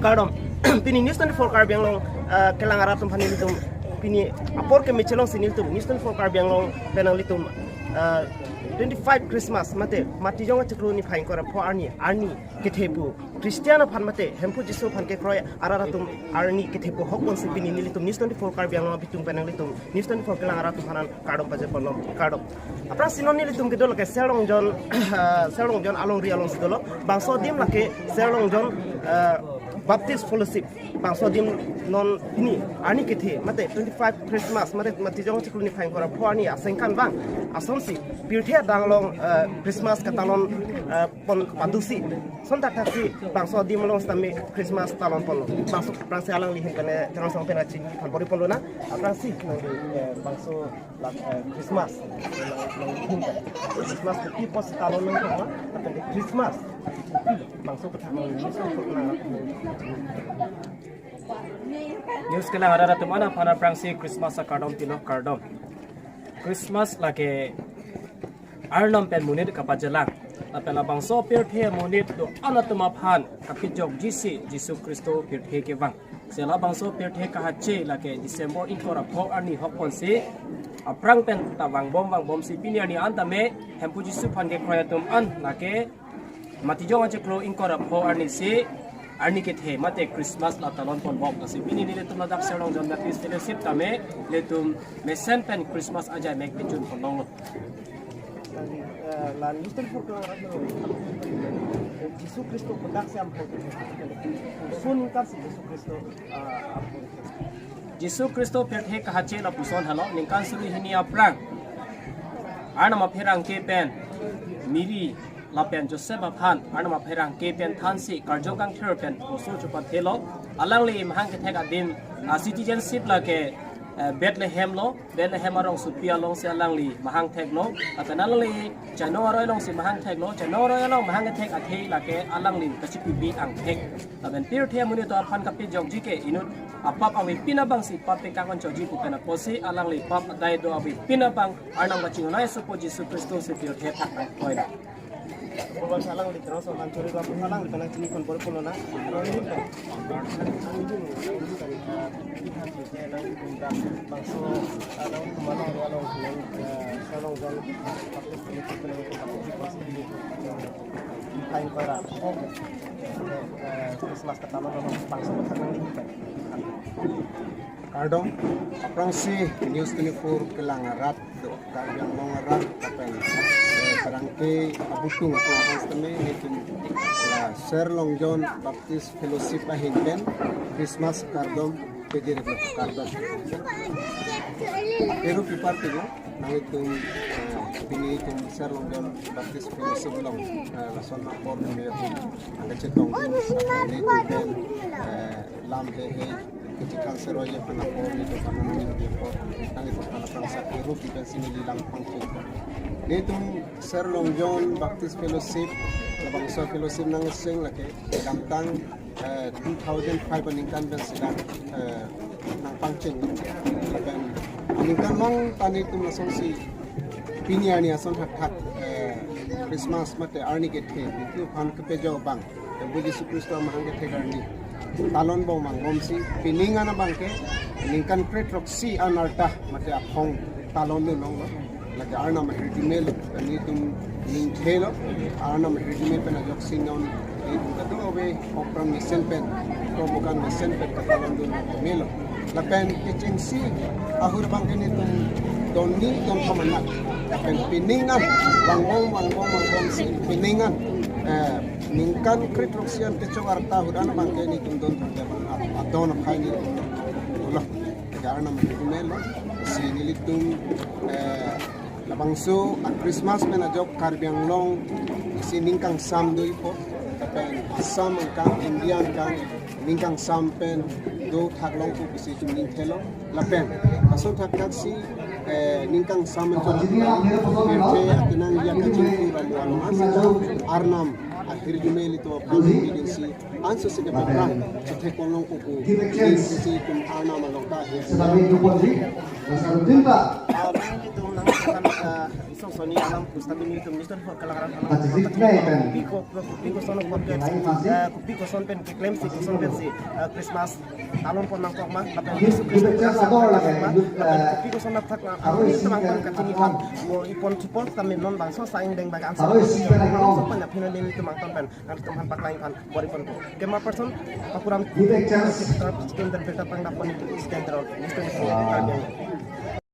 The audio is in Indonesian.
kardom pini news 24 kar biang long kelang arab tum phani litum pini apor ke michelong sinil tum news 24 kar biang long penang litum 25 Christmas mate mati jonga chakru ni phain kora pho arni kethepu Christian phan mate hempu jisu phan ke kroy arara tum arni kethepu hokon se pini nilitum news 24 kar biang long bitung penang litum news 24 kelang arab tum phanan kardom paje polom kardom apra sinon nilitum ke dol ke selong jon along ri along sidolo bangso dim lake selong jon Baptist fellowship bangso dim non ini ani kethe mate 25 Christmas mate jong chikul ni phain kora pho ani asengkan bang asonsi pirthe danglong Christmas katalon pon padusi sonta thasi bangso dim long stami Christmas talon polo bangso prangse alang li hengkane jangan sampai na chin phan pori polo na aprasi bangso Christmas Christmas ki pos talon long ko Christmas bangso katalon news kala harara tumana phana prangsi Christmas kardom tilo kardom Christmas lake arnom pen munit kapajalang apela bangso pirthe munit do anatuma phan kapijok jisu Kristo pirthe ke bang sela bangso pirthe ka hache lake December inkora pho ani hopon se aprang pen tawang bom si piniani antame hempu jisu phan ke kroyatum an lake matijong acheklo inkora pho ani se arni ke the mate Christmas la talon pon bok kasi bini ni letum ladak serong jon Baptist fellowship tame letum mesen pen Christmas aja mek pinjun pon long la listan for Yesus Kristo pedak siam sun kan Yesus Kristo Yesus Kristo perthe ka hache la puson halo ningkan suri hinia prang ana ma pherang ke pen miri lapen Joseph aphan anama pherang ke pen thansi karjokang therpen osu chupa thelo alangli mahang ke thega dim citizenship la ke Bethlehem arong supia long se alangli mahang theglo atanalli January long se mahang theglo January long mahang ke theg athei la ke alangli kasipi bi ang theg laben pir the muni to aphan ka pe jogji ke inut apap awi pinabang si pape kangon joji pupena posi alangli pap dai do awi pinabang arnang bachingonai supo Jesu Kristo se pir the thak koina Puluhan salang di terus orang curi kampung salang di tanah sini kon puluh na orang ini kan bangso alang kemana alang salong gal kain kora Christmas ketama orang bangso ketang ini kardom aprangsi news 24 kelangarat do kardang mongarat kapen sarangke abutung atau astame nitin la Serlong John Baptist Fellowship ahinten Christmas kardom pedir kardom pero pipar tego nangitung pini tung Serlong John Baptist Fellowship long la son apor ni anga chetong nitin lam he ketika seroya penapor itu karena menjadi por nanti pada prangsa biru kita sini di lampang kita itu Serlong John Baptist Fellowship Bangsa Fellowship nang sing lagi gantang 2005 peningkan dan sedang nang pangcing laban peningkan mang tani itu langsung si piniani ason hak Christmas mate arni ke the itu pan kepejo bang Yesus Kristo mahang ke garni talon bong mang bomsi piningan na bangke ningkan pretroxy anarta mate apong talon no nong lagi arna ma rimel ani tum ning thelo arna ma rimel pen ajok singon itu katu obe opram misen pen ko bukan misen pen talon do melo la pen kitchen si ahur bangke ni tum doni tom pamanak pen piningan bang bomsi piningan ningkan kritroksian kecok arta hudana bangke ni tundon adon khaini ulah karena melo si nilitung labangso at Christmas men ajok karbiang long si ningkang sam doi po pen sam kang Indian kang ningkang sam pen do thaglong ko si ning thelo lapen aso thak si ningkang sam jo perte atinang ya kacing ralu arnam akhir jumel itu apa agensi anso se ke bakran cete kolong kuku si tum ana malongka sabi ko po di nasa rutin ba itu nang kan isong soni alam kustabi ni tum niston for kalakaran alam biko sono podcast biko son pen ke claim si son pen si Christmas alon pon nang kok ma lapen Yesus Kristus biko son nak tak alam ni temang pon kacini kan mo ipon support kami non bang so saing deng bang answer so pan pina ni temang ton pen kan tuman pak lain kan bori pon kema person pakuram kita dan berita pang dapon ni stand niston for kalbiang